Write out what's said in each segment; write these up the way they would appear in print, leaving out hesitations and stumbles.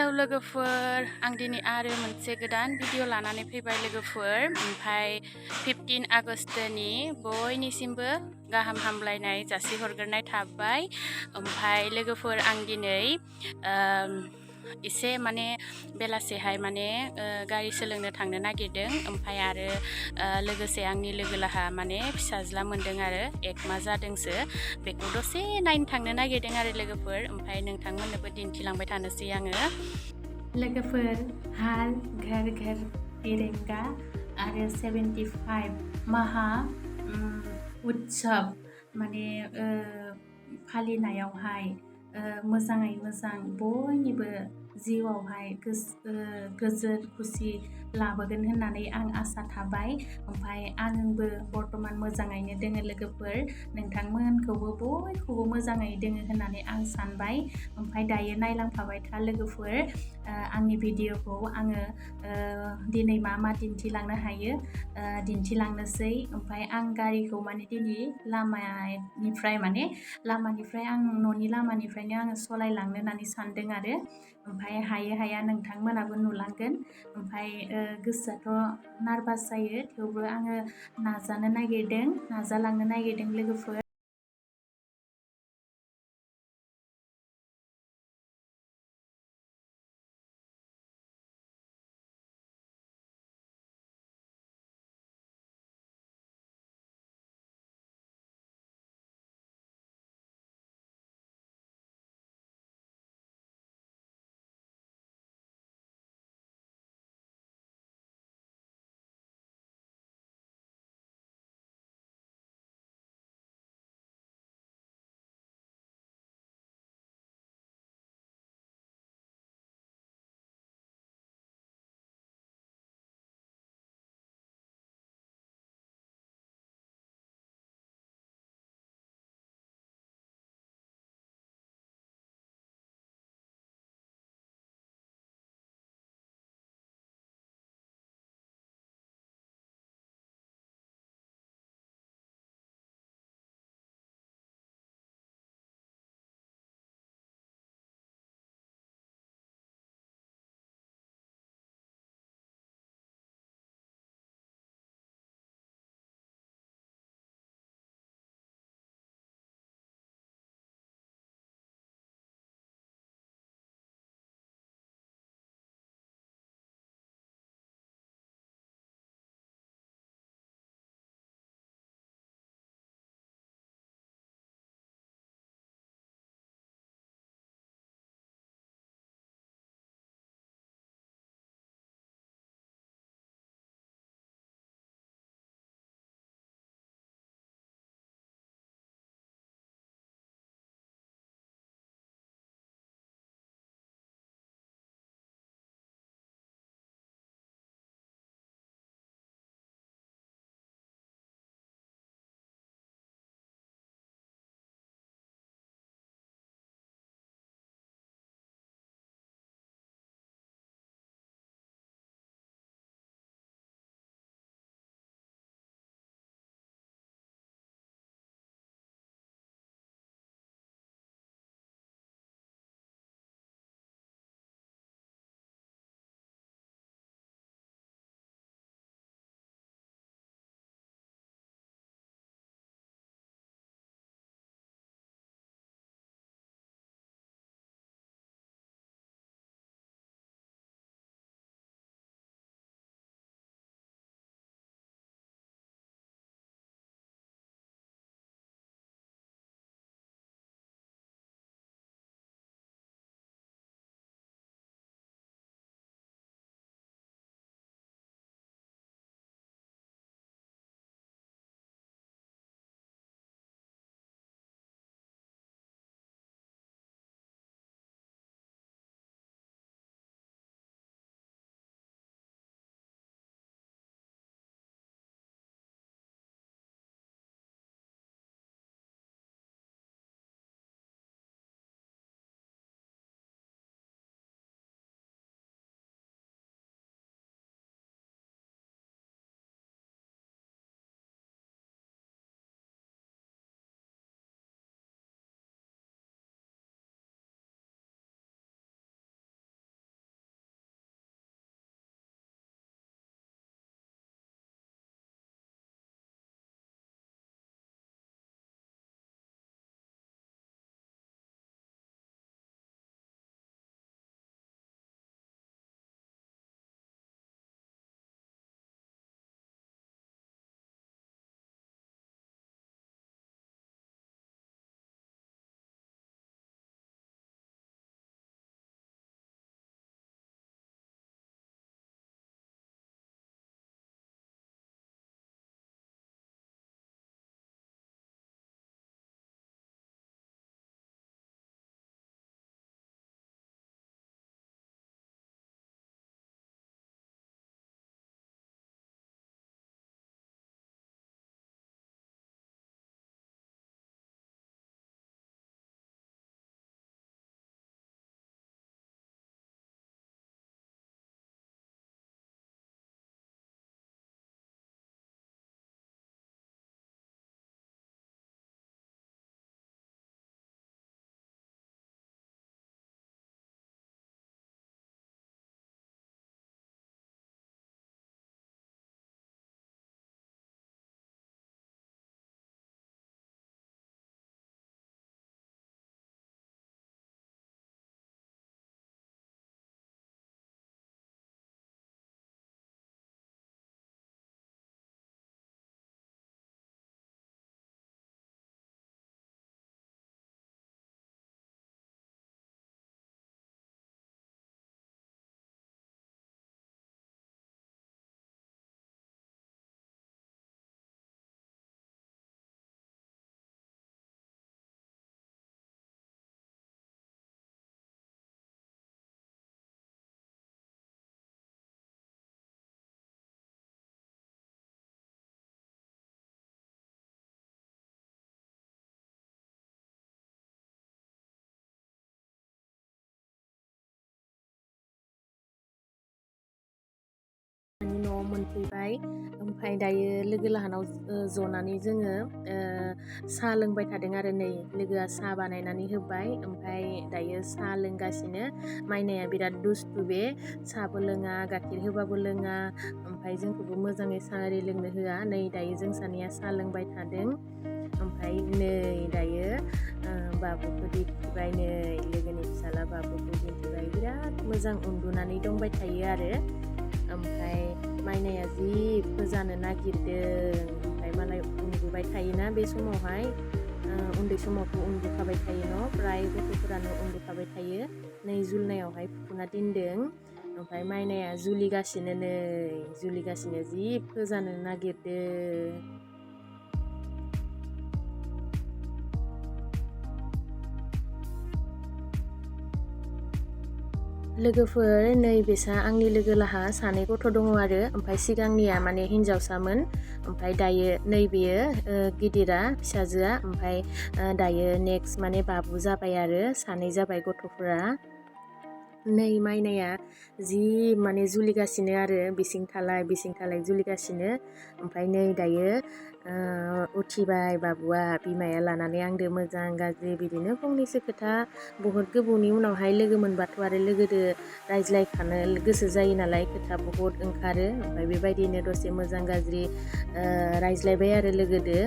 Hello लोगोफोर, आं दिनै आरो मोनसे गोदान भिडिअ लानानै फैबाय लोगोफोर। ओमफ्राय 15 आगस्टनि बयनिसिमबो गाहाम हामलायनाय जासिहरग्रोनाय थाबाय। ओमफ्राय लोगोफोर, आं दिनै एसे माने बेलासेहाय माने गारि सोलोंनो थांनो नागिरदों। ओमफ्राय आरो लोगोसे आंनि लोगोलाहा माने फिसाज्ला मोनदों आरो एकमा जादोंसो, बेखौ दसे नायनो थांनो नागिरदों आरो लोगोफोर। ओमफ्राय नोंथांमोननोबो दिन्थिलांबाय थानोसै आङो। लोगोफोर, हाल घर घर तिरंगा आरो 75 माहा उत्सव माने फालिनायावहाय मोजाङै मोजां बयनिबो जिउआवहाय गोजोन खुसि लाबोगोन होननानै आं आसा थाबाय। ओमफ्राय आंबो बर्थमान मोजाङैनो दोङो लोगोफोर, नोंथांमोनखौबो बयखौबो मोजाङै दोङो होननानै आं सानबाय। ओमफ्राय दायो नायलांफाबाय था लोगोफोर, आंनि भिडिअखौ आङो दिनै मा दिन्थिलांनो हायो दिन्थिलांनोसै। ओमफ्राय आं गारिखौ माने दिनै लामानिफ्राय आं न'नि लामानिफ्रायनो आङो सलायलांनो होननानै सानदों आरो। ओमफ्राय हायो हाया नोंथांमोनाबो नुलांगोन। ओमफ्राय गोसोआथ' नार्भास जायो, थेवबो आङो नाजालांनो नागिरदों लोगोफोर। न'आव मोनफैबाय ओमफ्राय दायो लोगो लाहानाव जनानै जोङो साहा लोंबाय थादों आरो नै लोगोआ साहा बानायनानै होबाय ओमफ्राय दायो साहा लोंगासिनो। माइनाया बिराद दुस्थु बे साहाबो लोङा गाइखेर होबाबो लोङा ओमफ्राय जोंखौबो मोजाङै साहा ओरै लोंनो होआ। नै दायो जों सानैया साहा लोंबाय थादों ओमफ्राय नै दायो बाबुखौ दिन्थिबाय, नै लोगोनि फिसाला बाबुखौ दिन्थिबाय बिराद मोजां उन्दुनानै दंबाय थायो आरो। ओमफ्राय माइनाया जि फोजानो नागिरदों ओमफ्राय मालाय उन्दुबाय थायोना बे समावहाय उन्दै समावथ' उन्दुखाबाय थायो न' फ्राय गथ'फोरानो उन्दुखाबाय थायो। नै जुलनायावहाय फुथुना दोनदों ओमफ्राय माइनाया जुलिगासिनो, नै जुलिगासिनो जि फोजानो नागिरदों। लोगोफोर नै बेसा आंनि लोगो लाहा सानै गथ' दङ आरो ओमफ्राय सिगांनिया माने हिन्जावसामोन ओमफ्राय दायो नैबेयो गिदिरा फिसाजोआ ओमफ्राय दायो नेक्स्ट माने बाबु जाबाय आरो सानै जाबाय गथ'फोरा। नै माइनाया जि माने जुलिगासिनो आरो बिसिं थालाय जुलिगासिनो ओमफ्राय नै दायो उथिबाय बाबुआ बिमाया लानानै आंदो मोजां गाज्रि बिदिनो फंनैसो खोथा बहुत गोबावनि उनावहाय लोगो मोनबाथ' आरो लोगोदो रायज्लायखानो गोसो जायो नालाय खोथा बहुत ओंखारो ओमफ्राय बेबायदिनो दसे मोजां गाज्रि रायज्लायबाय आरो लोगोदो।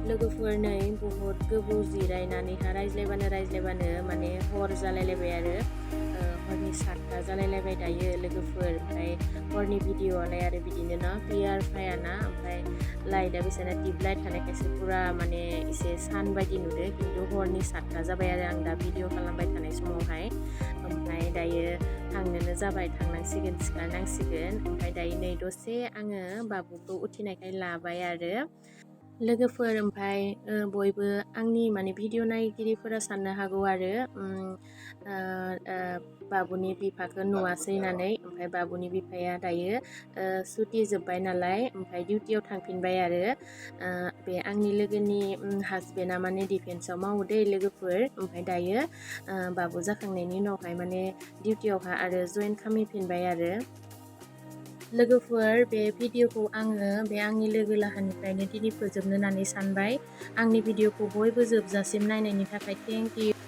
लोगोफोर नै बहुत गोबाव जिरायनानैहा रायज्लायबानो माने हर जालायलायबाय आरो हरनि 7टा जालायलायबाय दायो लोगोफोर। ओमफ्राय हरनि भिडिअ'आलाय आरो बिदिनो ना क्लियार फायाना ओमफ्राय लाइटआ बिसोरना टिप लाइट थानायखायसो पुरा माने एसे सान बायदि नुदों खिन्थु हरनि 7टा जाबाय आरो आं दा भिडिअ' खालामबाय थानाय समावहाय। ओमफ्राय दायो थांनोनो जाबाय, थांनांसिगोन सिखारनांसिगोन। ओमफ्राय दायो नै दसे आङो बाबुखौ उथिनायखाय लाबाय आरो लोगोफोर। ओमफ्राय बयबो आंनि माने भिडिअ नायगिरिफोरा साननो हागौ आरो बाबुनि बिफाखौ नुवासै होननानै। ओमफ्राय बाबुनि बिफाया दायो सुटि जोब्बाय नालाय ओमफ्राय डिउटियाव थांफिनबाय आरो बे आंनि लोगोनि हासबेन्डआ माने डिफेन्सआव मावो दै लोगोफोर। ओमफ्राय दायो बाबु जाखांनायनि उनावहाय माने डिउटियावहा आरो जइन खालामफिनबाय आरो। लोगोफोर बे भिडिअ'खौ आङो बे आंनि लोगो लाहानिफ्रायनो दिनै फोजोबनो होननानै सानबाय। आंनि भिडिअ'खौ बयबो जोबजासिम नायनायनि थाखाय थेंक इउ।